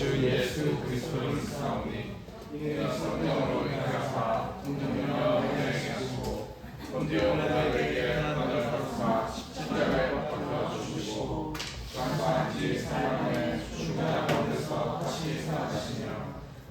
주 예수 그리스도를 믿사오니 이는 성령으로 인하여서 성령여 은혜에 하시고 본디오 빌라도에게 나를 받사 십자가에 못 박혀 죽으시고 장사한 지 사망에 죽은 자 가운데서 다시 살아나시며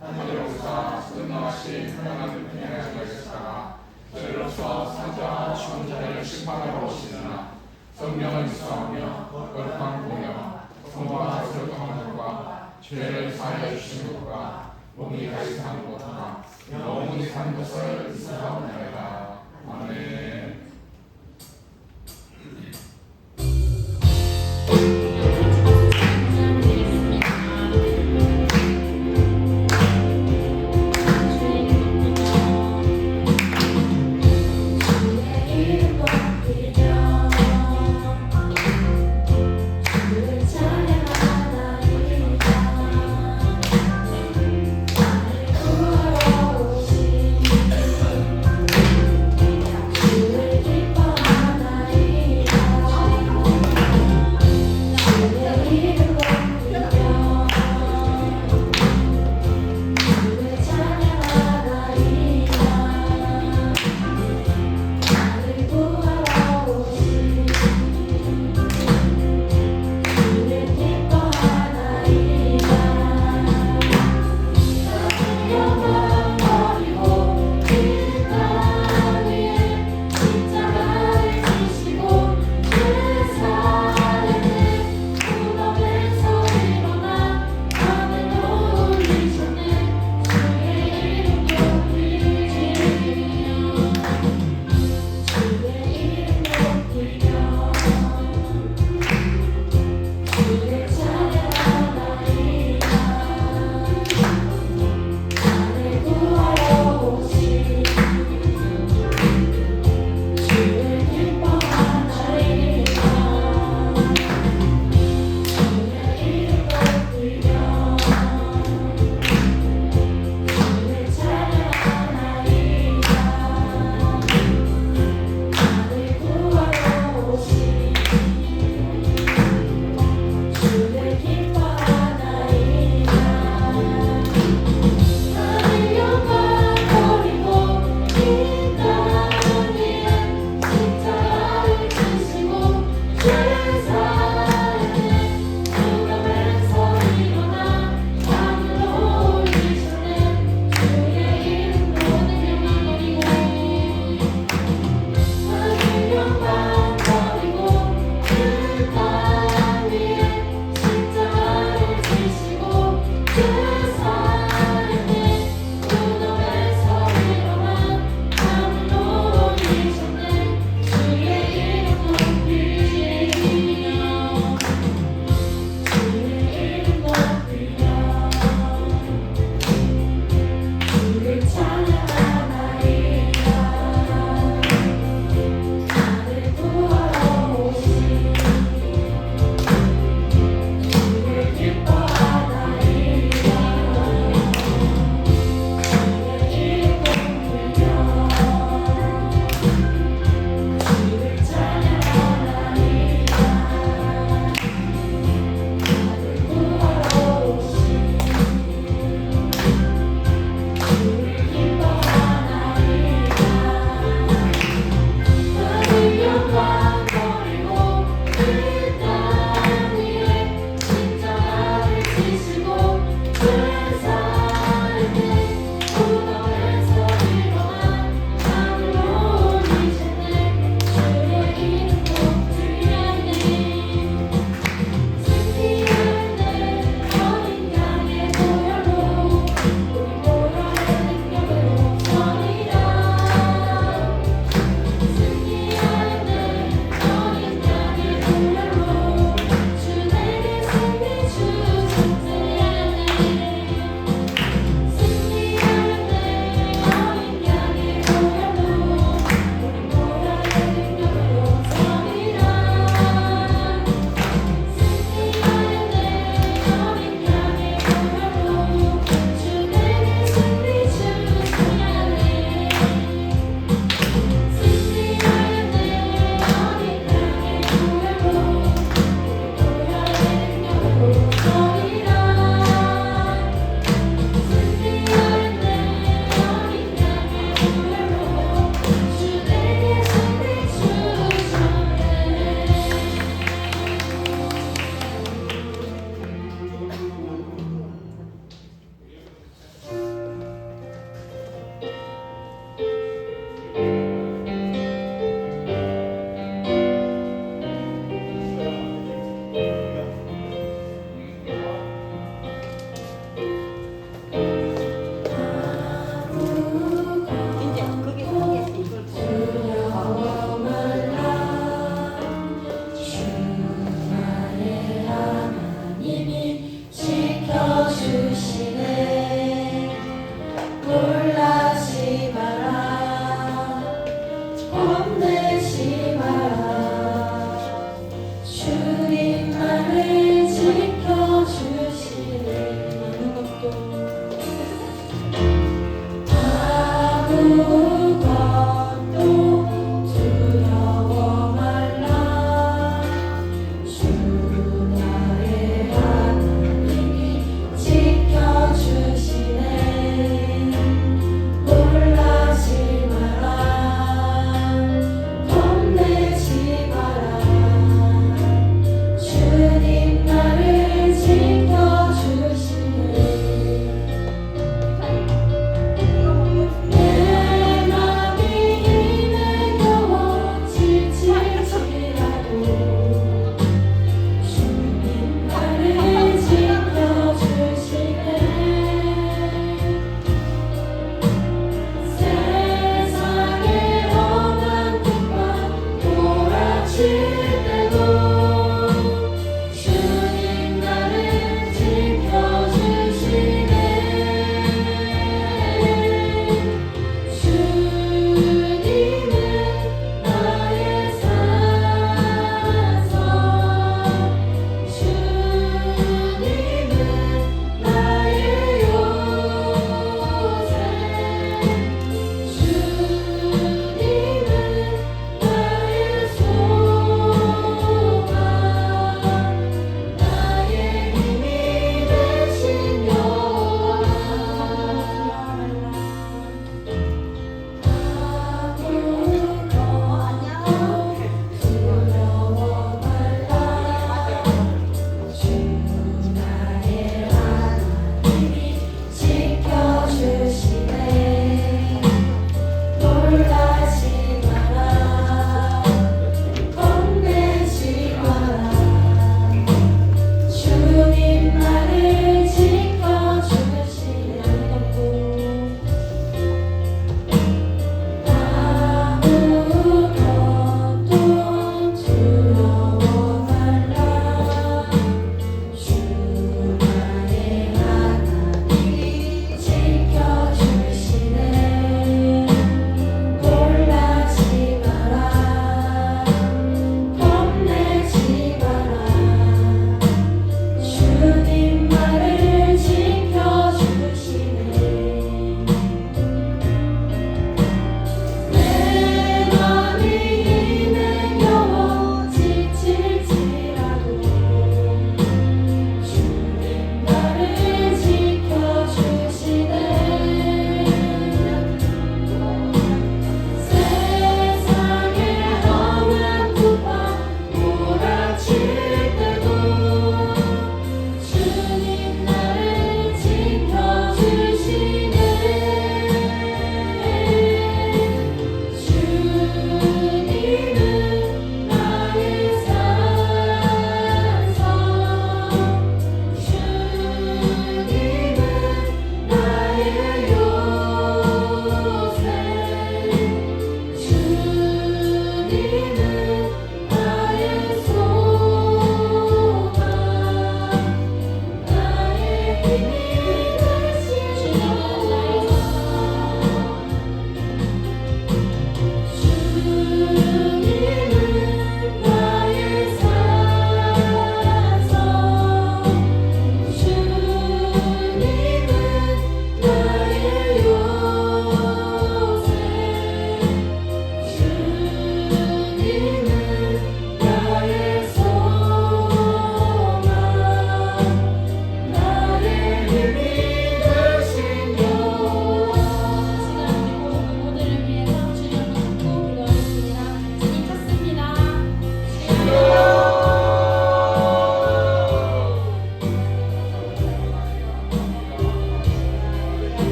하늘로서 끝나신 하나님을 평안하게 하시다가 저희로서 사자와 죽은 자를 심판하러 오시느나 성령을 믿사오며 거룩한 공영 성과 설정한 것과 죄를 사하여 주신 것과 몸이 다시 사는 것과 영원히 사는 것을 믿사옵나이다. 아멘. 주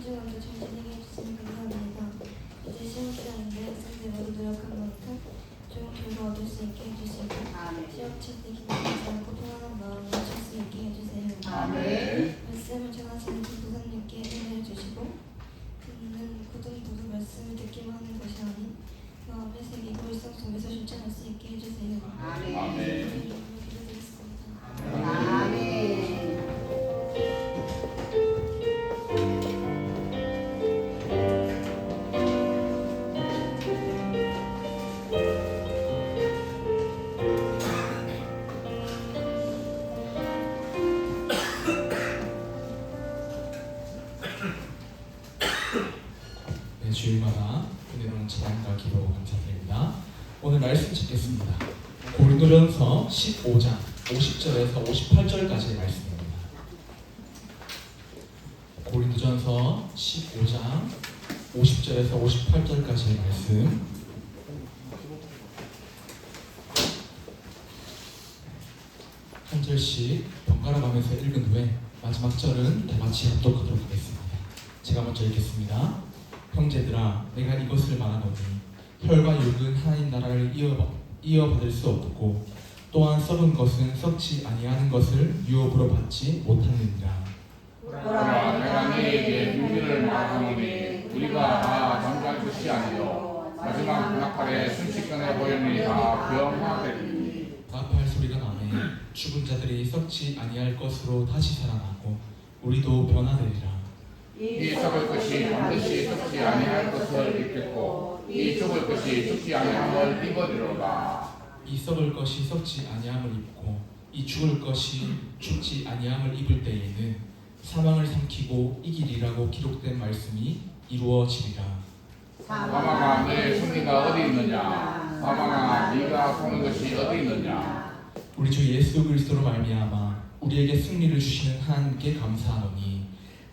소중함도 잘 지내게 해주시니 감사합니다. 이제 시험 기간인데 학생들 모두 노력한 만큼 좋은 결과 얻을 수 있게 해주시고 시험 칠 때 긴장하지 않고 편안한 마음으로 칠 수 있게 해주세요. 아멘. 말씀을 전하시는 전도사님께 은혜를 주시고 듣는 모두 말씀을 듣기만 하는 것이 아닌 마음에 새기고 일상 속에서 실천할 수 있게 해주세요. 아멘. 기도드리겠습니다. 아멘. 네, 주일마다 은혜로운 찬양과 기도 감사드립니다. 오늘 말씀 읽겠습니다. 고린도전서 15장 50절에서 58절까지의 말씀입니다. 고린도전서 15장 50절에서 58절까지의 말씀. 한 절씩 번갈아 가면서 읽은 후에 마지막 절은 다 같이 합독하도록 하겠습니다. 제가 먼저 읽겠습니다. 형제들아, 내가 이것을 말하노니 혈과 육은 하나님 나라를 이어받을 수 없고 또한 썩은 것은 썩지 아니하는 것을 유업으로 받지 못하느니라. 보라, 내가 너희에게 비밀을 말하노니 우리가 다 잠잘 것이 아니요 마지막 그날에 순식간에 보이니 다 변화되리니. 나팔 소리가 나네. 죽은 자들이 썩지 아니할 것으로 다시 살아나고 우리도 변화되리라. 이 썩을 것이 반드시 썩지 아니할 것을 입겠고 이 죽을 것이 죽지 아니함을 입으리로다. 이 썩을 것이 썩지 아니함을 입고 이 죽을 것이 죽지 아니함을 입을 때에는 사망을 삼키고 이기리라고 기록된 말씀이 이루어지리라. 사망아, 너의 승리가 어디 있느냐? 사망아, 네가 사는 것이 어디 있느냐? 우리 주 예수 그리스도로 말미암아 우리에게 승리를 주시는 하나님께 감사하노니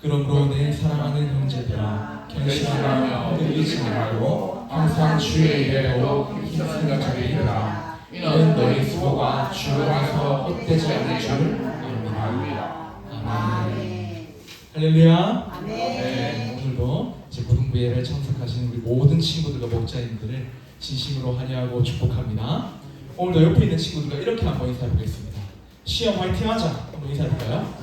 그러므로 내 사랑하는 형제들아, 결심하며 흔들리지 말고 항상 주의 일에 더욱 힘쓰는 자리이라. 이는 너희 수고가 주 안에서 헛되지 않을 줄 압니다. 아멘. 할렐루야. 네, 오늘도 제 고등부예를 참석하신 우리 모든 친구들과 목자님들을 진심으로 환영하고 축복합니다. 오늘도 옆에 있는 친구들과 이렇게 한번 인사해보겠습니다. 시험 화이팅하자. 한번 인사해볼까요?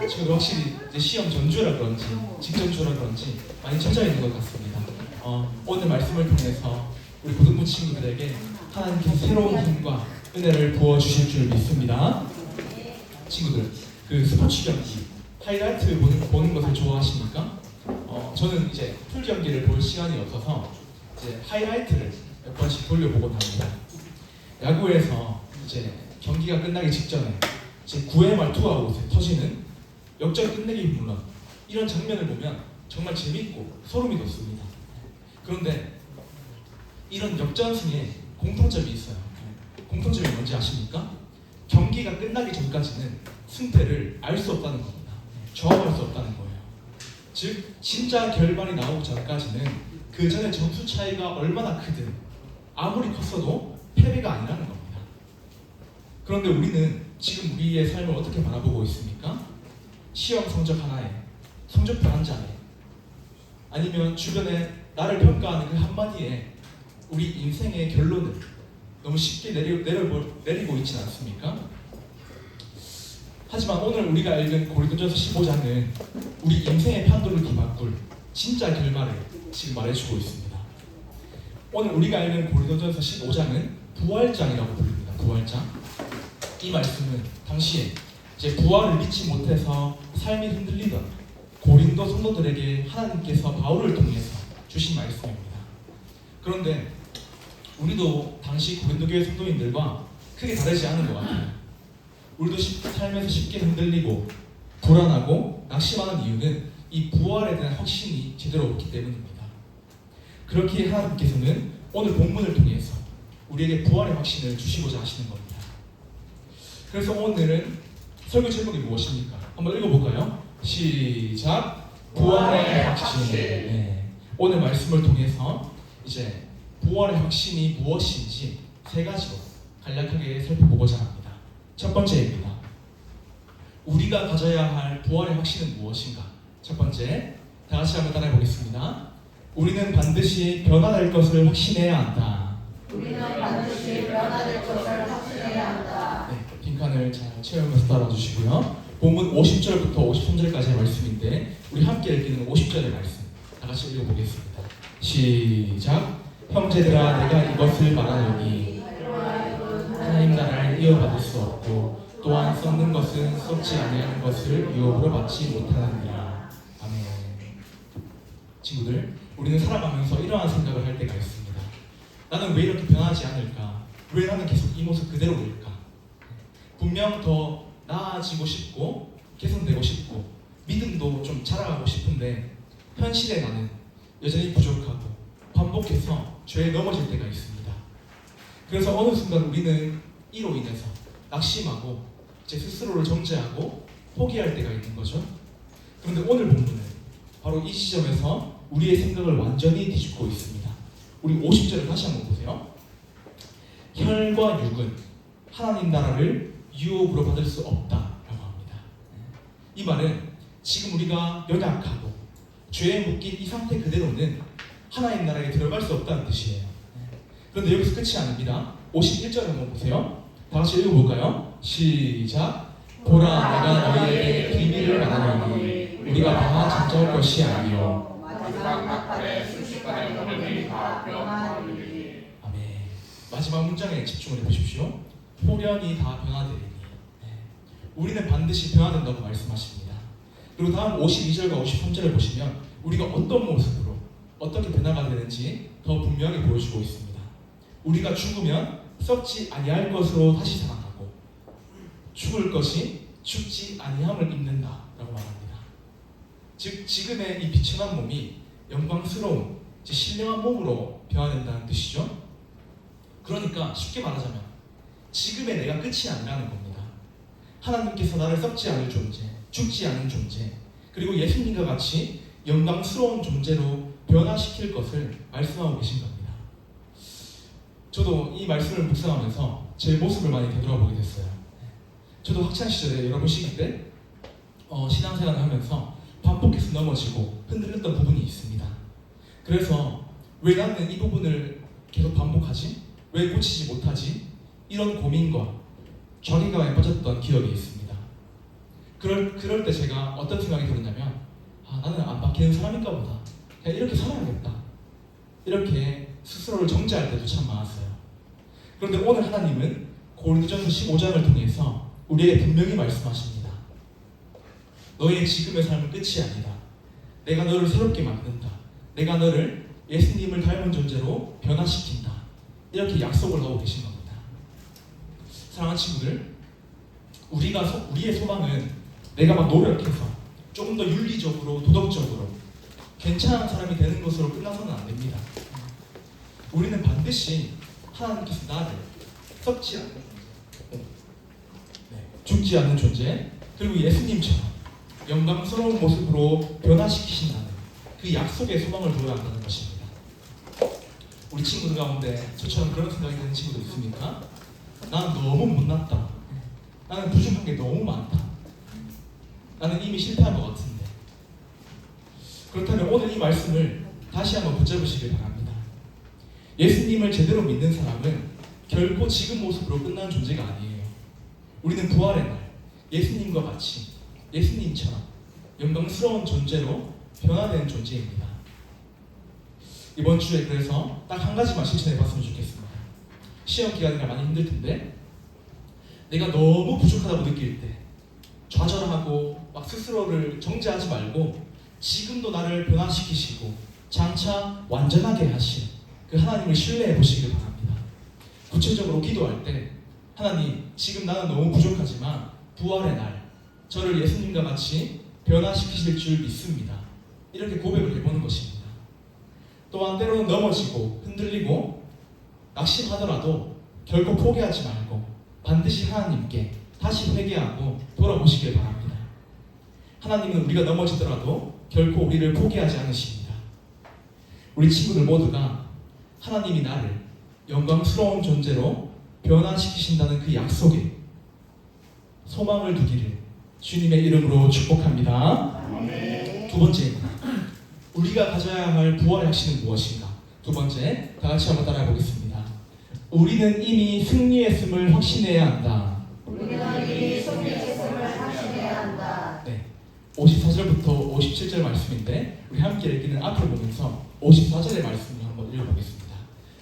지금 확실히 이제 시험 전주라 그런지 직전주라 그런지 많이 젖어 있는 것 같습니다. 오늘 말씀을 통해서 우리 고등부 친구들에게 하나님께서 새로운 힘과 은혜를 부어주실 줄 믿습니다. 친구들, 그 스포츠 경기 하이라이트 보는 것을 좋아하십니까? 저는 이제 풀 경기를 볼 시간이 없어서 이제 하이라이트를 몇 번씩 돌려보곤 합니다. 야구에서 이제 경기가 끝나기 직전에 이제 9회 말투가 터지는 역전 끝내기 물론 이런 장면을 보면 정말 재밌고 소름이 돋습니다. 그런데 이런 역전승에 공통점이 있어요. 공통점이 뭔지 아십니까? 경기가 끝나기 전까지는 승패를 알 수 없다는 겁니다. 정확할 수 없다는 거예요. 즉 진짜 결말이 나오기 전까지는 그 전에 점수 차이가 얼마나 크든 아무리 컸어도 패배가 아니라는 겁니다. 그런데 우리는 지금 우리의 삶을 어떻게 바라보고 있습니까? 시험 성적 하나에, 성적표 한 장에, 아니면 주변에 나를 평가하는 그 한마디에 우리 인생의 결론을 너무 쉽게 내리고 있지는 않습니까? 하지만 오늘 우리가 읽은 고린도전서 15장은 우리 인생의 판도를 뒤바꿀 진짜 결말을 지금 말해주고 있습니다. 오늘 우리가 읽은 고린도전서 15장은 부활장이라고 부릅니다. 부활장. 이 말씀은 당시에 이제 부활을 믿지 못해서 삶이 흔들리던 고린도 성도들에게 하나님께서 바울을 통해서 주신 말씀입니다. 그런데 우리도 당시 고린도 교회 성도인들과 크게 다르지 않은 것 같아요. 우리도 삶에서 쉽게 흔들리고 불안하고 낙심하는 이유는 이 부활에 대한 확신이 제대로 없기 때문입니다. 그렇기에 하나님께서는 오늘 본문을 통해서 우리에게 부활의 확신을 주시고자 하시는 겁니다. 그래서 오늘은 설교 제목이 무엇입니까? 한번 읽어볼까요? 시작! 부활의 확신. 네. 오늘 말씀을 통해서 이제 부활의 확신이 무엇인지 세 가지로 간략하게 살펴보고자 합니다. 첫 번째입니다. 우리가 가져야 할 부활의 확신은 무엇인가? 첫 번째, 다 같이 한번 따라해 보겠습니다. 우리는 반드시 변화될 것을 확신해야 한다. 우리는 반드시 변화될 것을 확신해야 한다. 네, 빈칸을 잘 채우면서 따라주시고요. 본문 50절부터 53절까지의 말씀인데 우리 함께 읽기는 50절의 말씀 다 같이 읽어보겠습니다. 시작. 형제들아, 내가 이것을 말하노니 하나님 나라를 이어받을 수 없고 또한 썩는 것은 썩지 아니하는 것을 유업으로 받지 못하느니라. 아멘. 친구들, 우리는 살아가면서 이러한 생각을 할 때가 있습니다. 나는 왜 이렇게 변하지 않을까? 왜 나는 계속 이 모습 그대로일까? 분명 더 나아지고 싶고 개선되고 싶고 믿음도 좀 자라가고 싶은데 현실에 나는 여전히 부족하고 반복해서 죄에 넘어질 때가 있습니다. 그래서 어느 순간 우리는 이로 인해서 낙심하고 제 스스로를 정죄하고 포기할 때가 있는 거죠. 그런데 오늘 본문은 바로 이 지점에서 우리의 생각을 완전히 뒤집고 있습니다. 우리 50절을 다시 한번 보세요. 혈과 육은 하나님 나라를 유업으로 받을 수 없다라고 합니다. 이 말은 지금 우리가 연약하고 죄에 묶인 이 상태 그대로는 하나님 나라에 들어갈 수 없다는 뜻이에요. 그런데 여기서 끝이 아닙니다. 51절 한번 보세요. 다 같이 읽어볼까요? 시작. 보라, 내가 너희에게 비밀을 말하노니 우리가 다 잠자올 것이 아니요 마지막 막판에 순식간에 모든 일이 다 변화하리니. 아멘. 마지막 문장에 집중을 해보십시오. 호련히 다 변화되리니. 우리는 반드시 변화된다고 말씀하십니다. 그리고 다음 52절과 53절을 보시면 우리가 어떤 모습으로 어떻게 변화가 되는지 더 분명히 보여주고 있습니다. 우리가 죽으면 썩지 아니할 것으로 다시 살아나고 죽을 것이 죽지 아니함을 입는다라고 말합니다. 즉 지금의 이 비천한 몸이 영광스러운 신령한 몸으로 변화된다는 뜻이죠. 그러니까 쉽게 말하자면 지금의 내가 끝이 아니라는 겁니다. 하나님께서 나를 썩지 않을 존재, 죽지 않은 존재, 그리고 예수님과 같이 영광스러운 존재로 변화시킬 것을 말씀하고 계신 겁니다. 저도 이 말씀을 묵상하면서 제 모습을 많이 되돌아보게 됐어요. 저도 학창시절에 여러분 시기 때 신앙생활을 하면서 반복해서 넘어지고 흔들렸던 부분이 있습니다. 그래서 왜 나는 이 부분을 계속 반복하지? 왜 고치지 못하지? 이런 고민과 자괴감에 빠졌던 기억이 있습니다. 그럴 때 제가 어떤 생각이 들었냐면 나는 안 바뀌는 사람인가 보다. 그냥 이렇게 살아야겠다. 이렇게 스스로를 정죄할 때도 참 많았어요. 그런데 오늘 하나님은 고린도전서 15장을 통해서 우리에게 분명히 말씀하십니다. 너의 지금의 삶은 끝이 아니다. 내가 너를 새롭게 만든다. 내가 너를 예수님을 닮은 존재로 변화시킨다. 이렇게 약속을 하고 계신 겁니다. 사랑하는 친구들, 우리의 소망은 내가 막 노력해서 조금 더 윤리적으로 도덕적으로 괜찮은 사람이 되는 것으로 끝나서는 안 됩니다. 우리는 반드시 하나님께서 나를 썩지 않는 존재, 죽지 않는 존재, 그리고 예수님처럼 영광스러운 모습으로 변화시키신다는 그 약속의 소망을 보여야 한다는 것입니다. 우리 친구들 가운데 저처럼 그런 생각이 드는 친구도 있습니까? 나는 너무 못났다. 나는 부족한 게 너무 많다. 나는 이미 실패한 것 같은데. 그렇다면 오늘 이 말씀을 다시 한번 붙잡으시길 바랍니다. 예수님을 제대로 믿는 사람은 결코 지금 모습으로 끝나는 존재가 아니에요. 우리는 부활의 날 예수님과 같이 예수님처럼 영광스러운 존재로 변화되는 존재입니다. 이번 주에 그래서 딱 한 가지만 실천해 봤으면 좋겠습니다. 시험 기간이라 많이 힘들 텐데 내가 너무 부족하다고 느낄 때 좌절하고 막 스스로를 정죄하지 말고 지금도 나를 변화시키시고 장차 완전하게 하신 그 하나님을 신뢰해 보시길 바랍니다. 구체적으로 기도할 때 하나님, 지금 나는 너무 부족하지만 부활의 날 저를 예수님과 같이 변화시키실 줄 믿습니다. 이렇게 고백을 해보는 것입니다. 또한 때로는 넘어지고 흔들리고 낙심하더라도 결코 포기하지 말고 반드시 하나님께 다시 회개하고 돌아보시길 바랍니다. 하나님은 우리가 넘어지더라도 결코 우리를 포기하지 않으십니다. 우리 친구들 모두가 하나님이 나를 영광스러운 존재로 변화시키신다는 그 약속에 소망을 두기를 주님의 이름으로 축복합니다. 두 번째입니다. 우리가 가져야 할 부활의 확신은 무엇인가? 두 번째, 다 같이 한번 따라해 보겠습니다. 우리는 이미 승리했음을 확신해야 한다. 네, 54절부터 57절 말씀인데 우리 함께 읽기는 앞을 보면서 54절의 말씀을 한번 읽어보겠습니다.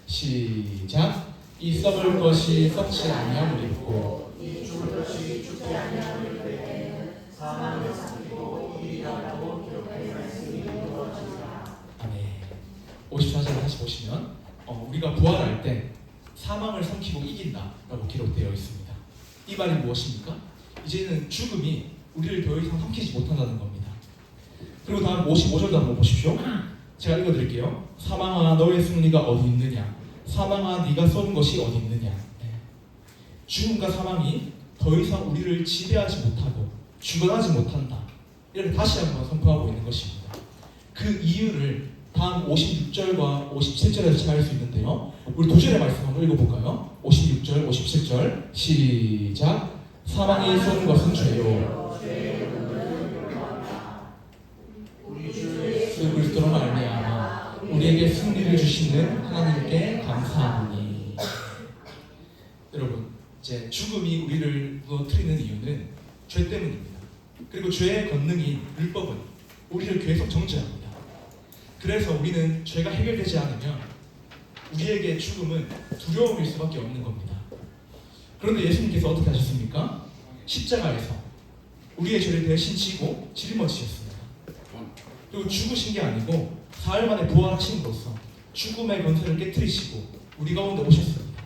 시작. 이 썩을 것이 썩지 아니함을 입고 아멘. 54절을 다시 보시면 우리가 부활할 때 사망을 삼키고 이긴다라고 기록되어 있습니다. 이 말이 무엇입니까? 이제는 죽음이 우리를 더 이상 삼키지 못한다는 겁니다. 그리고 다음 55절도 한번 보십시오. 제가 읽어드릴게요. 사망아 너의 승리가 어디 있느냐? 사망아 네가 쏜 것이 어디 있느냐? 죽음과 사망이 더 이상 우리를 지배하지 못하고 주관하지 못한다. 이렇게 다시 한번 선포하고 있는 것입니다. 그 이유를 다음 56절과 57절에서 찾을 수 있는데요. 우리 두 절의 말씀 한번 읽어볼까요? 56절, 57절 시작. 사망이 쏜 것은 죄요. 그 그리스도로 말미암아 우리에게 승리를 주시는 하나님께 감사하노니. 여러분, 이제 죽음이 우리를 무너뜨리는 이유는 죄 때문입니다. 그리고 죄의 권능인 율법은 우리를 계속 정죄합니다. 그래서 우리는 죄가 해결되지 않으면 우리에게 죽음은 두려움일 수밖에 없는 겁니다. 그런데 예수님께서 어떻게 하셨습니까? 십자가에서 우리의 죄를 대신 지고 짊어지셨습니다. 그리고 죽으신 게 아니고 사흘 만에 부활하심으로써 죽음의 권세를 깨뜨리시고 우리 가운데 오셨습니다.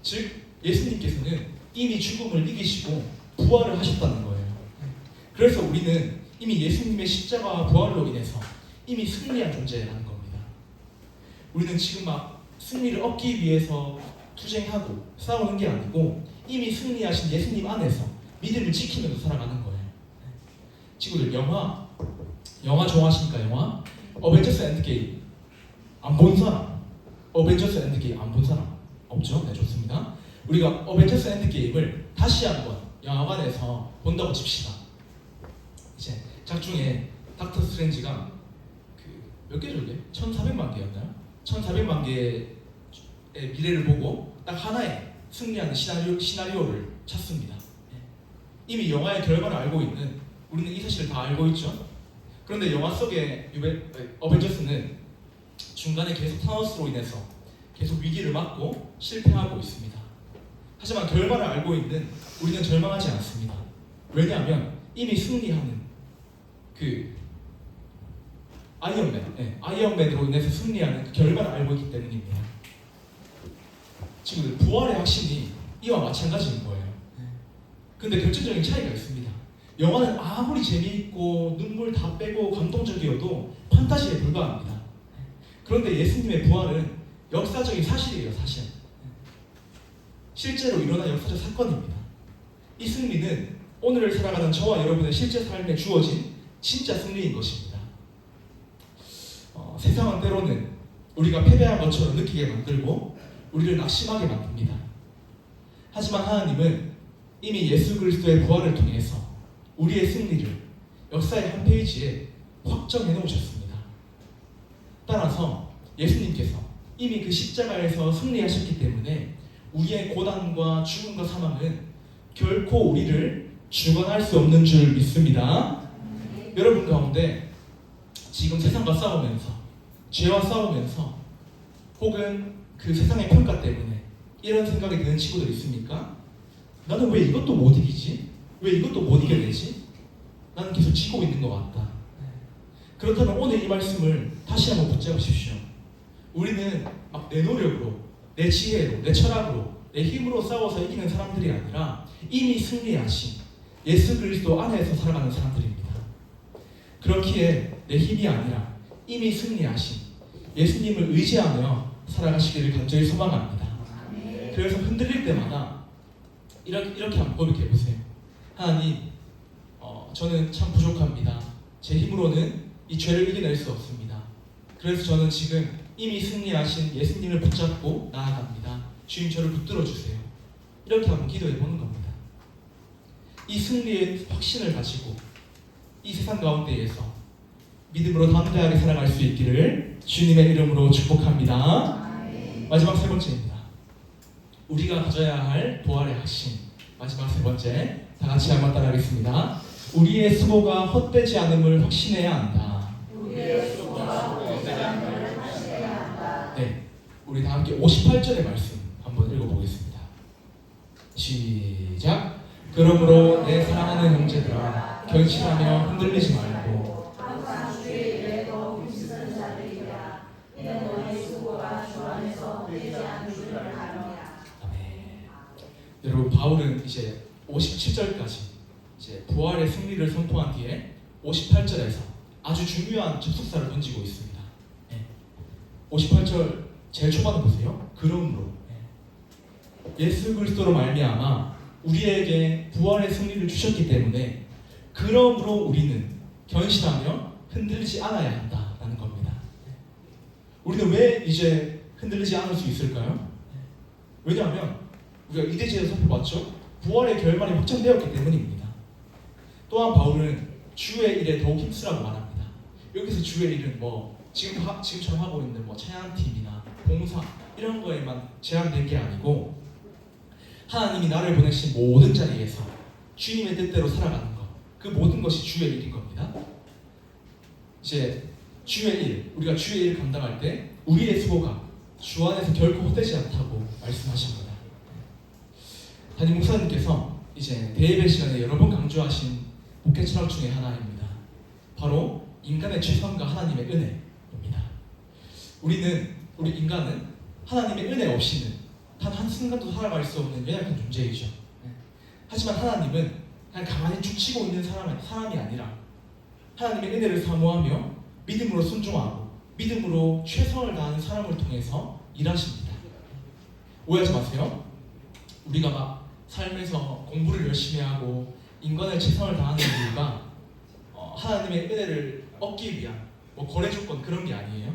즉 예수님께서는 이미 죽음을 이기시고 부활을 하셨다는 거예요. 그래서 우리는 이미 예수님의 십자가와 부활로 인해서 이미 승리한 존재라는 겁니다. 우리는 지금 막 승리를 얻기 위해서 투쟁하고 싸우는 게 아니고 이미 승리하신 예수님 안에서 믿음을 지키면서 살아가는 거예요. 친구들, 영화 좋아하십니까? 영화? 어벤져스 엔드게임 안 본 사람? 어벤져스 엔드게임 안 본 사람? 없죠? 네, 좋습니다. 우리가 어벤져스 엔드게임을 다시 한번 영화관에서 본다고 칩시다. 이제 작중에 닥터 스트레인지가 몇 개죠 이게? 1400만 개였나요? 1400만 개의 미래를 보고 딱 하나의 승리하는 시나리오를 찾습니다. 이미 영화의 결말을 알고 있는 우리는 이 사실을 다 알고 있죠. 그런데 영화 속의 어벤져스는 중간에 계속 타노스로 인해서 계속 위기를 맞고 실패하고 있습니다. 하지만 결말을 알고 있는 우리는 절망하지 않습니다. 왜냐하면 이미 승리하는 아이언맨으로 인해서 승리하는 그 결말을 알고 있기 때문입니다. 친구들, 부활의 확신이 이와 마찬가지인 거예요. 근데 결정적인 차이가 있습니다. 영화는 아무리 재미있고 눈물 다 빼고 감동적이어도 판타지에 불과합니다. 그런데 예수님의 부활은 역사적인 사실이에요, 사실. 실제로 일어난 역사적 사건입니다. 이 승리는 오늘을 살아가는 저와 여러분의 실제 삶에 주어진 진짜 승리인 것입니다. 세상은 때로는 우리가 패배한 것처럼 느끼게 만들고 우리를 낙심하게 만듭니다. 하지만 하나님은 이미 예수 그리스도의 부활을 통해서 우리의 승리를 역사의 한 페이지에 확정해 놓으셨습니다. 따라서 예수님께서 이미 그 십자가에서 승리하셨기 때문에 우리의 고난과 죽음과 사망은 결코 우리를 주관할 수 없는 줄 믿습니다. 여러분 가운데 지금 세상과 싸우면서, 죄와 싸우면서, 혹은 그 세상의 평가 때문에 이런 생각이 드는 친구들 있습니까? 나는 왜 이것도 못 이기지? 왜 이것도 못 이겨내지? 나는 계속 지고 있는 것 같다. 그렇다면 오늘 이 말씀을 다시 한번 붙잡으십시오. 우리는 막 내 노력으로, 내 지혜로, 내 철학으로, 내 힘으로 싸워서 이기는 사람들이 아니라 이미 승리하신 예수 그리스도 안에서 살아가는 사람들입니다. 그렇기에 내 힘이 아니라 이미 승리하신 예수님을 의지하며 살아가시기를 간절히 소망합니다. 그래서 흔들릴 때마다 이렇게 한번 고백해 보세요. 하나님, 저는 참 부족합니다. 제 힘으로는 이 죄를 이겨낼 수 없습니다. 그래서 저는 지금 이미 승리하신 예수님을 붙잡고 나아갑니다. 주님, 저를 붙들어 주세요. 이렇게 한번 기도해 보는 겁니다. 이 승리의 확신을 가지고 이 세상 가운데에서 믿음으로 담대하게 살아갈 수 있기를 주님의 이름으로 축복합니다. 마지막 세 번째입니다. 우리가 가져야 할 부활의 확신. 마지막 세 번째, 다 같이 한번 따라하겠습니다. 우리의 수고가 헛되지 않음을 확신해야 한다. 네, 우리 다 함께 58절의 말씀 한번 읽어보겠습니다. 시작. 그러므로 내 사랑하는 형제들아, 결심하며 흔들리지 말고 항상 주의 일에 더욱 힘쓰는 자들이라. 이는 너희 수고가 주 안에서 되지 않는 줄을 아노라. 아멘. 여러분, 바울은 이제 57절까지 이제 부활의 승리를 선포한 뒤에 58절에서 아주 중요한 접속사를 던지고 있습니다. 58절 제일 초반에 보세요. 그러므로 예수 그리스도로 말미암아 우리에게 부활의 승리를 주셨기 때문에 그러므로 우리는 견실하며 흔들리지 않아야 한다라는 겁니다. 우리는 왜 이제 흔들리지 않을 수 있을까요? 왜냐하면 우리가 이대지에서 살펴봤죠. 부활의 결말이 확정되었기 때문입니다. 또한 바울은 주의 일에 더욱 힘쓰라고 말합니다. 여기서 주의 일은 지금처럼 하고 있는 찬양팀이나 봉사 이런 거에만 제한된 게 아니고 하나님이 나를 보내신 모든 자리에서 주님의 뜻대로 살아가는 것, 그 모든 것이 주의 일인 겁니다. 이제 주의 일, 우리가 주의 일을 감당할 때 우리의 수고가 주 안에서 결코 헛되지 않다고 말씀하십니다. 담임 목사님께서 이제 대예배 시간에 여러 번 강조하신 목회 철학 중에 하나입니다. 바로 인간의 최선과 하나님의 은혜입니다. 우리 인간은 하나님의 은혜 없이는 단 한순간도 살아갈 수 없는 연약한 존재이죠. 하지만 하나님은 그냥 가만히 죽치고 있는 사람이 아니라 하나님의 은혜를 사모하며 믿음으로 순종하고 믿음으로 최선을 다하는 사람을 통해서 일하십니다. 오해하지 마세요. 우리가 막 삶에서 공부를 열심히 하고 인간의 최선을 다하는 이유가 하나님의 은혜를 얻기 위한 거래 조건 그런 게 아니에요.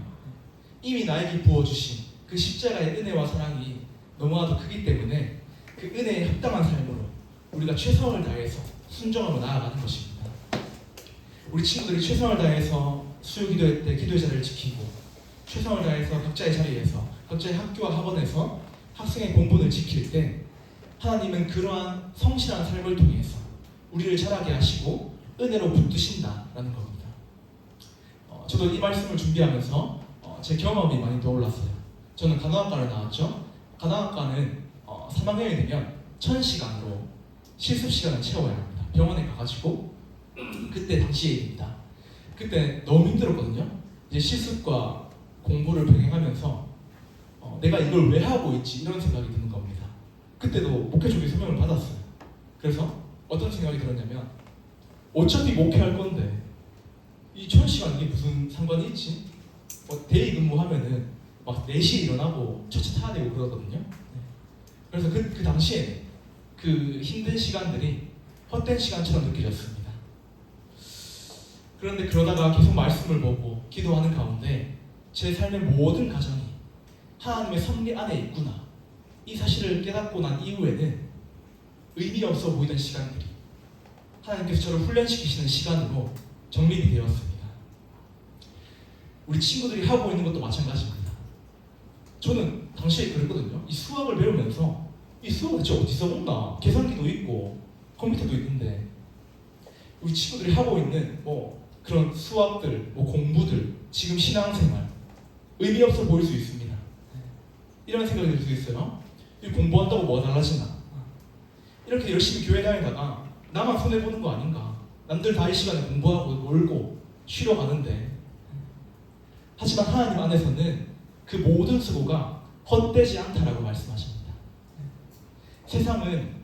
이미 나에게 부어주신 그 십자가의 은혜와 사랑이 너무나도 크기 때문에 그 은혜에 합당한 삶으로 우리가 최선을 다해서 순종하고 나아가는 것입니다. 우리 친구들이 최선을 다해서 수요 기도회 때 기도의 자리를 지키고 최선을 다해서 각자의 자리에서 각자의 학교와 학원에서 학생의 본분을 지킬 때 하나님은 그러한 성실한 삶을 통해서 우리를 자라게 하시고 은혜로 붙드신다라는 겁니다. 저도 이 말씀을 준비하면서 제 경험이 많이 떠올랐어요. 저는 간호학과를 나왔죠. 간호학과는 3학년이 되면 1000시간으로 실습 시간을 채워야 합니다. 병원에 가가지고 그때 당시 얘기입니다. 그때 너무 힘들었거든요. 이제 실습과 공부를 병행하면서 내가 이걸 왜 하고 있지 이런 생각이 드는 겁니다. 그때도 목회 쪽에 소명을 받았어요. 그래서 어떤 생각이 들었냐면 어차피 목회할 건데 이 1000시간 이게 무슨 상관이 있지? 대리 근무하면은 막 4시에 일어나고 첫차 타야 되고 그러거든요. 그래서 그 당시에 그 힘든 시간들이 헛된 시간처럼 느껴졌습니다. 그런데 그러다가 계속 말씀을 보고 기도하는 가운데 제 삶의 모든 가정이 하나님의 섭리 안에 있구나 이 사실을 깨닫고 난 이후에는 의미 없어 보이던 시간들이 하나님께서 저를 훈련시키시는 시간으로 정립이 되었습니다. 우리 친구들이 하고 있는 것도 마찬가지입니다. 저는 당시에 그랬거든요. 이 수학을 배우면서 이 수학을 대체 어디서 온나? 계산기도 있고 컴퓨터도 있는데 우리 친구들이 하고 있는 그런 수학들, 공부들, 지금 신앙생활 의미 없어 보일 수 있습니다. 이런 생각이 들 수 있어요. 이 공부한다고 뭐가 달라지나? 이렇게 열심히 교회 다니다가 나만 손해보는 거 아닌가? 남들 다 이 시간에 공부하고 놀고 쉬러 가는데 하지만 하나님 안에서는 그 모든 수고가 헛되지 않다라고 말씀하십니다. 세상은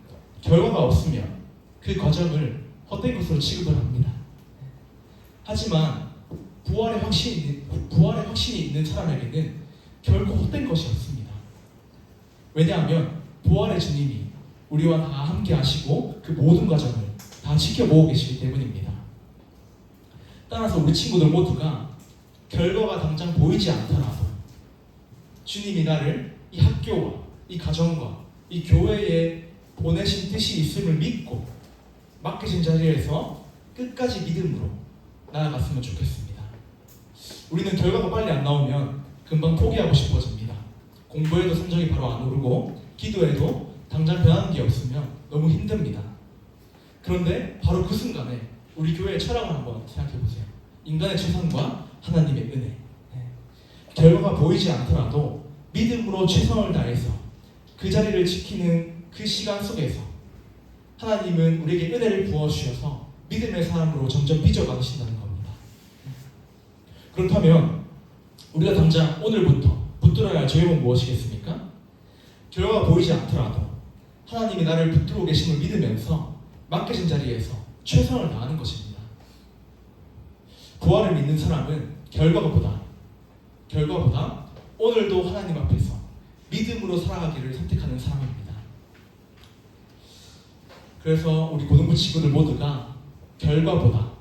결과가 없으면 그 과정을 헛된 것으로 취급을 합니다. 하지만 부활의 확신이 있는 사람에게는 결코 헛된 것이 없습니다. 왜냐하면 부활의 주님이 우리와 다 함께 하시고 그 모든 과정을 다 지켜보고 계시기 때문입니다. 따라서 우리 친구들 모두가 결과가 당장 보이지 않더라도 주님이 나를 이 학교와 이 가정과 이 교회에 보내신 뜻이 있음을 믿고 맡기신 자리에서 끝까지 믿음으로 나아갔으면 좋겠습니다. 우리는 결과가 빨리 안 나오면 금방 포기하고 싶어집니다. 공부해도 성적이 바로 안 오르고 기도해도 당장 변하는 게 없으면 너무 힘듭니다. 그런데 바로 그 순간에 우리 교회의 철학을 한번 생각해 보세요. 인간의 최선과 하나님의 은혜. 결과가 보이지 않더라도 믿음으로 최선을 다해서 그 자리를 지키는 그 시간 속에서 하나님은 우리에게 은혜를 부어주셔서 믿음의 사람으로 점점 빚어가신다는 겁니다. 그렇다면 우리가 당장 오늘부터 붙들어야 할 죄목은 무엇이겠습니까? 결과가 보이지 않더라도 하나님이 나를 붙들고 계심을 믿으면서 맡겨진 자리에서 최선을 다하는 것입니다. 부활을 믿는 사람은 결과보다 오늘도 하나님 앞에서 믿음으로 살아가기를 선택하는 사람입니다. 그래서 우리 고등부 친구들 모두가 결과보다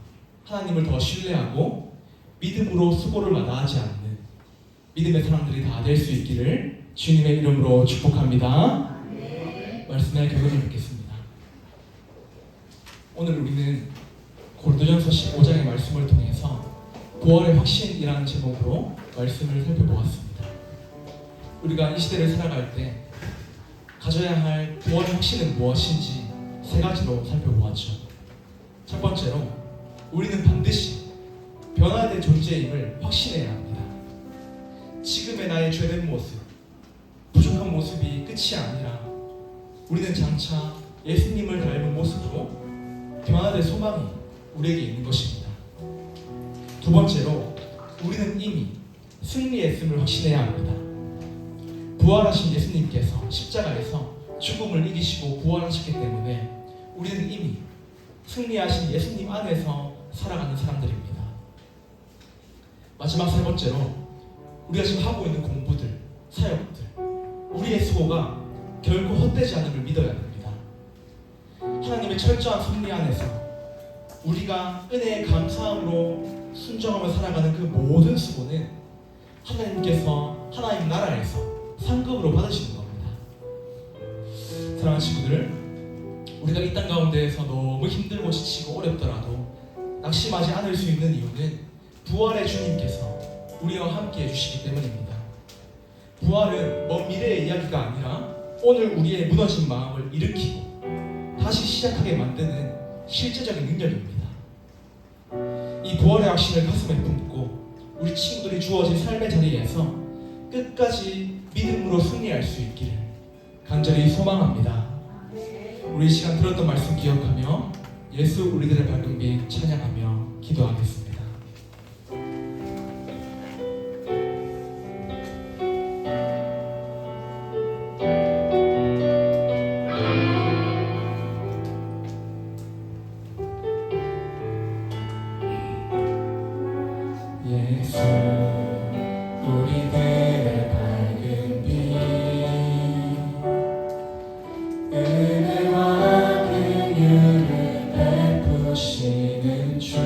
하나님을 더 신뢰하고 믿음으로 수고를 마다하지 않는 믿음의 사람들이 다 될 수 있기를 주님의 이름으로 축복합니다. 말씀의 결론을 뵙겠습니다. 오늘 우리는 고린도전서 15장의 말씀을 통해서 부활의 확신이라는 제목으로 말씀을 살펴보았습니다. 우리가 이 시대를 살아갈 때 가져야 할 부활의 확신은 무엇인지 세 가지로 살펴보았죠. 첫 번째로 우리는 반드시 변화된 존재임을 확신해야 합니다. 지금의 나의 죄된 모습, 부족한 모습이 끝이 아니라 우리는 장차 예수님을 닮은 모습으로 변화된 소망이 우리에게 있는 것입니다. 두 번째로 우리는 이미 승리했음을 확신해야 합니다. 부활하신 예수님께서 십자가에서 죽음을 이기시고 부활하셨기 때문에 우리는 이미 승리하신 예수님 안에서 살아가는 사람들입니다. 마지막 세 번째로 우리가 지금 하고 있는 공부들, 사역들, 우리의 수고가 결코 헛되지 않음을 믿어야 됩니다. 하나님의 철저한 섭리 안에서 우리가 은혜의 감사함으로 순종하며 살아가는 그 모든 수고는 하나님께서 하나님 나라에서 상급으로 받으시는 겁니다. 사랑하는 친구들, 우리가 이 땅 가운데에서 너무 힘들고 지치고 어렵더라도 낙심하지 않을 수 있는 이유는 부활의 주님께서 우리와 함께 해주시기 때문입니다. 부활은 먼 미래의 이야기가 아니라 오늘 우리의 무너진 마음을 일으키고 다시 시작하게 만드는 실제적인 능력입니다. 이 부활의 확신을 가슴에 품고 우리 친구들이 주어진 삶의 자리에서 끝까지 믿음으로 승리할 수 있기를 간절히 소망합니다. 우리 이 시간 들었던 말씀 기억하며 예수 우리들의 밝은 빛 찬양하며 기도하겠습니다. 예수 우리들의 밝은 빛 은혜와 긍휼을 베푸시는 주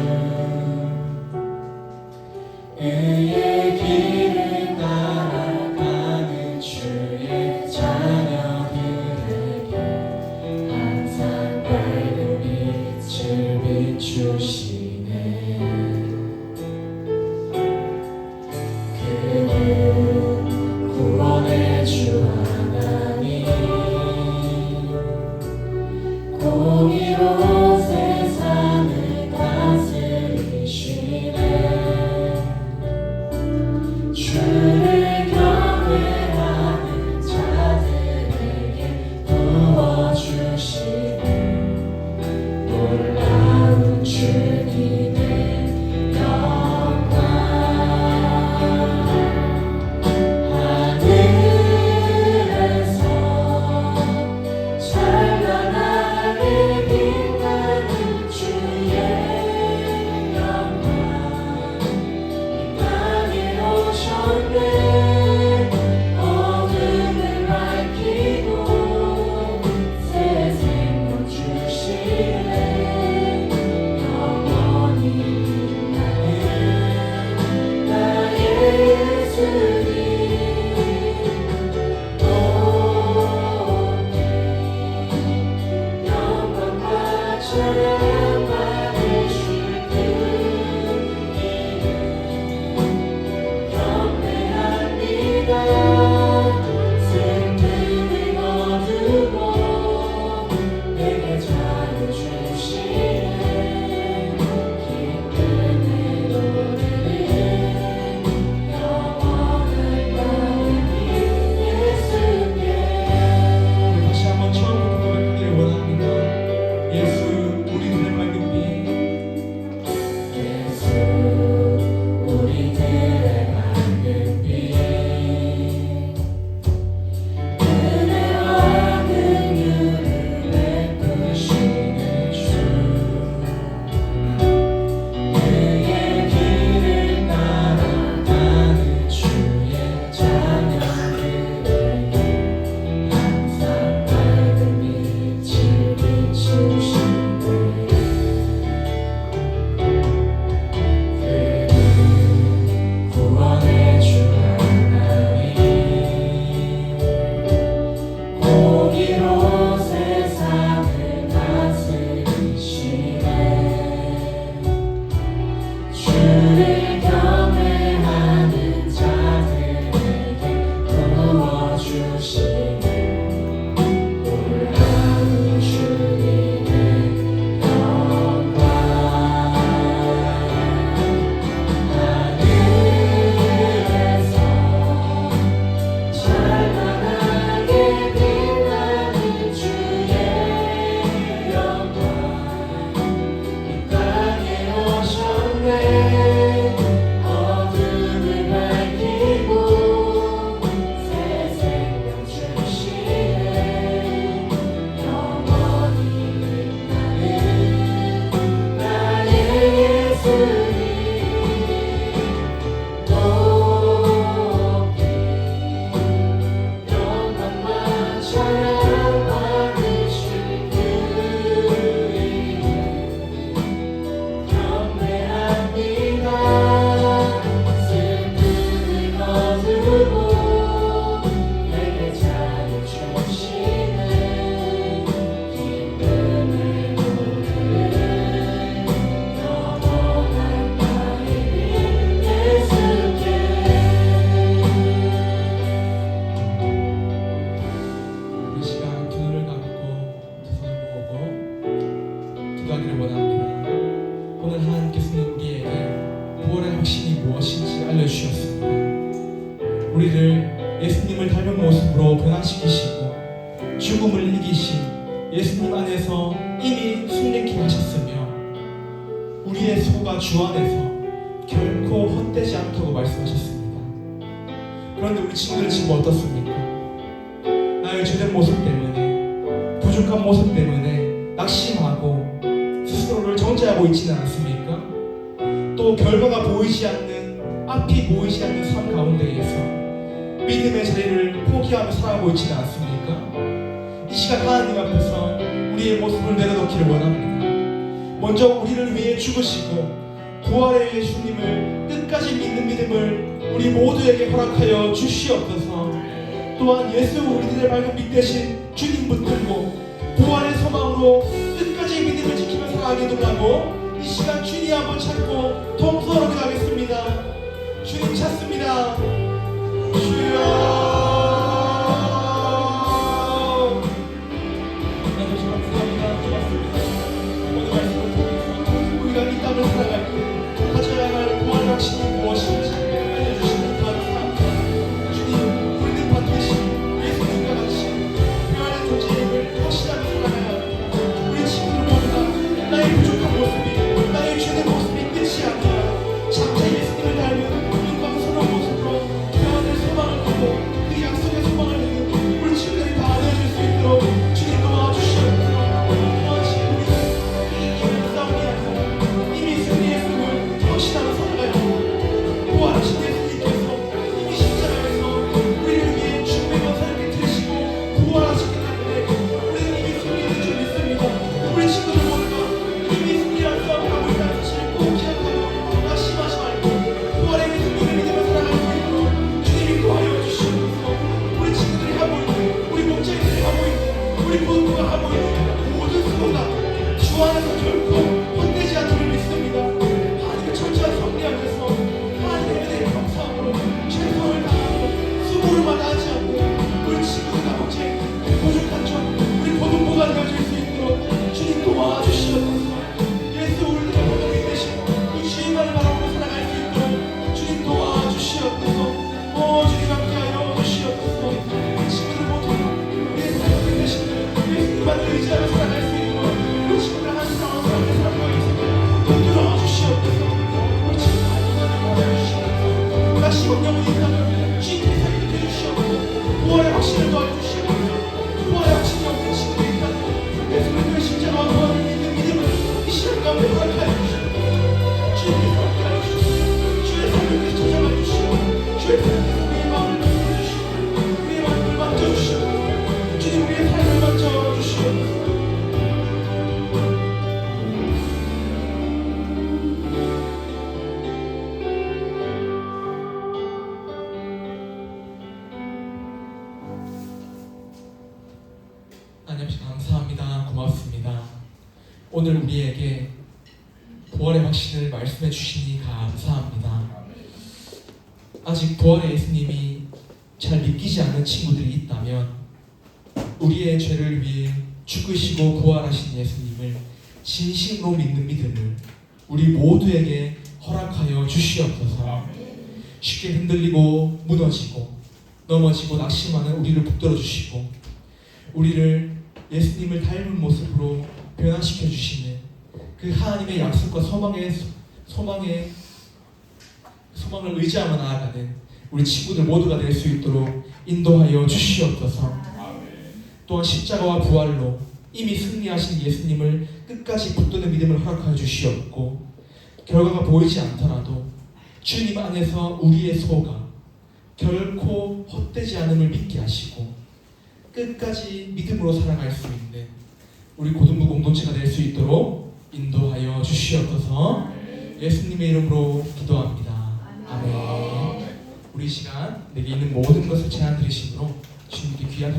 놀라운 주님의 영광 하늘에서 찬란하게 빛나는 주의 영광 이 땅에 오셨네 어둠을 밝히고 새 생명 주시네 영원히 빛나는 나의 예수님 높이 영광과 찬양 받으실 그 이름 경배합니다 슬픔을 거두고 내게 자유 주시는 기쁨을 모르는 영원한 나의 빈 예수께 이 시간 두 눈을 감고 두 손을 모으고 기도하기를 원합니다. 오늘 하나님께서는 우리에게 구원의 확신이 무엇인지 알려주셨습니다. 우리를 예수님을 닮은 모습으로 변화시키시고 죽음을 이기신 예수님 안에서 이미 승리케 하셨으며 우리의 소가 주 안에서 결코 헛되지 않다고 말씀하셨습니다. 그런데 우리 친구들 지금 어떻습니까? 나의 죄된 모습 때문에 부족한 모습 때문에 낙심하고 스스로를 정죄하고 있지는 않습니까? 또 결과가 보이지 않는 앞이 보이지 않는 삶 가운데에서 믿음의 자리를 포기하며 살아가고 있지는 않습니까? 이 시간 하나님 앞에서 우리의 모습을 내려놓기를 원합니다. 먼저 우리를 위해 죽으시고 부활의 예수님을 끝까지 믿는 믿음을 우리 모두에게 허락하여 주시옵소서. 또한 예수 우리들의 밝은 빛 대신 주님 붙들고 부활의 소망으로 끝까지 믿음을 지키며 살아가게 도하고 이 시간 주님 한번 찾고 통솔하게 가겠습니다. 주님 찾습니다. 주여 하나님 감사합니다. 고맙습니다. 오늘 말씀을 통해서 우리가 이 땅을 살아갈 때 가져야 할 부활의 확신이 무엇인지 알려주시는 감사합니다. 주님 우리는 반드시 예수님과 같이 부활의 존재임을 확신하며 살아가야 합니다. 우리 친구들 모두가 나의 부족한 모습이 나의 죄된 모습이 끝이 아니라 장차 예수님을 닮은 영광스러운 모습으로 부활의 소망을 두고 그 약속의 소망을 두고 우리 친구들이 다 알려줄 수 있도록 주님 도와주시옵소서. 또한 우리는 이 싸움이 아니라 이미 승리했음을 확신하며 살아가야 합니다. 부활하신 예수님께서 이미 십자가에서 우리를 위해 죽음의 권세를 깨뜨리시고 부활하셨기 때문에 우리는 이미 승리했을 줄 믿습니다. 우리 친구들 모두가 이미 승리한 싸움을 하고 있다는 사실을 꼭 기억하고 낙심하지 말고 부활의 승리를 믿으며 살아갈 수 있도록 주님이 도와여 주시옵소서. 우리 친구들이 하고 있는 우리 목자님들이 하고 있는 우리 모두가 하고 있는 모든 수고가 주 안에서 결코 헛되지 않음을 믿습니다. 하나님의 철저한 섭리 안에서 하나님의 은혜의 감사함으로 최선을 다하고 수고를 마다하지 않고 우리 친구들과 함께 부족한 점 우리 고등부가 되어질 수 있도록 주님 도와주시옵소서. 예수 우리들의 모든 되신 이 주님만을 바라보고 살아갈 수 있도록 주님 도와주시옵소서. 주님 함께하여 주시옵소서. 우리 친구들 모두 우리의 삶을 되신 예수님만을 의지하며 살아갈 수 있도록 우리 친구들 한 사람 한 사람의 삶을 붙들어 주시옵소서. 우리 친구들 한 사람을 도와주시옵소서. 다시 영영이 있다면 주님께서 일으켜 주시옵소서. 부활의 확신을 도와주시옵소서. 부활의 확신이 없는 친구들이 있다면 예수님의 그 십자가와 부활을 믿는 믿음을 이 시간 가운데 허락하여 주시옵소서. 주님께서 함께하여 주시옵소서. 주의 삶을 찾아가 주시옵소서. 주의 삶에서 우리의 마음을 만져주시옵소서. 우리의 마음을 만져주시옵소서. 주님 우리의 삶을 만져주시옵소서. 하나님 감사합니다. 고맙습니다. 오늘 우리에게 부활의 확신을 말씀해 주시니 감사합니다. 아직 부활의 예수님이 잘 믿기지 않는 친구들이 있다면 우리의 죄를 위해 죽으시고 부활하신 예수님을 진심으로 믿는 믿음을 우리 모두에게 허락하여 주시옵소서. 쉽게 흔들리고 무너지고 넘어지고 낙심하는 우리를 붙들어 주시고 우리를 예수님을 닮은 모습으로 변화시켜 주시는 그 하나님의 약속과 소망을 의지하며 나아가는 우리 친구들 모두가 될 수 있도록 인도하여 주시옵소서. 또한 십자가와 부활로 이미 승리하신 예수님을 끝까지 붙드는 믿음을 허락하여 주시옵고 결과가 보이지 않더라도 주님 안에서 우리의 소가 결코 헛되지 않음을 믿게 하시고 끝까지 믿음으로 살아갈 수 있는 우리 고등부 공동체가 될 수 있도록 인도하여 주시옵소서. 예수님의 이름으로 기도합니다. 아멘. 우리 시간 내게 있는 모든 것을 제한 드리심으로 주님께 귀한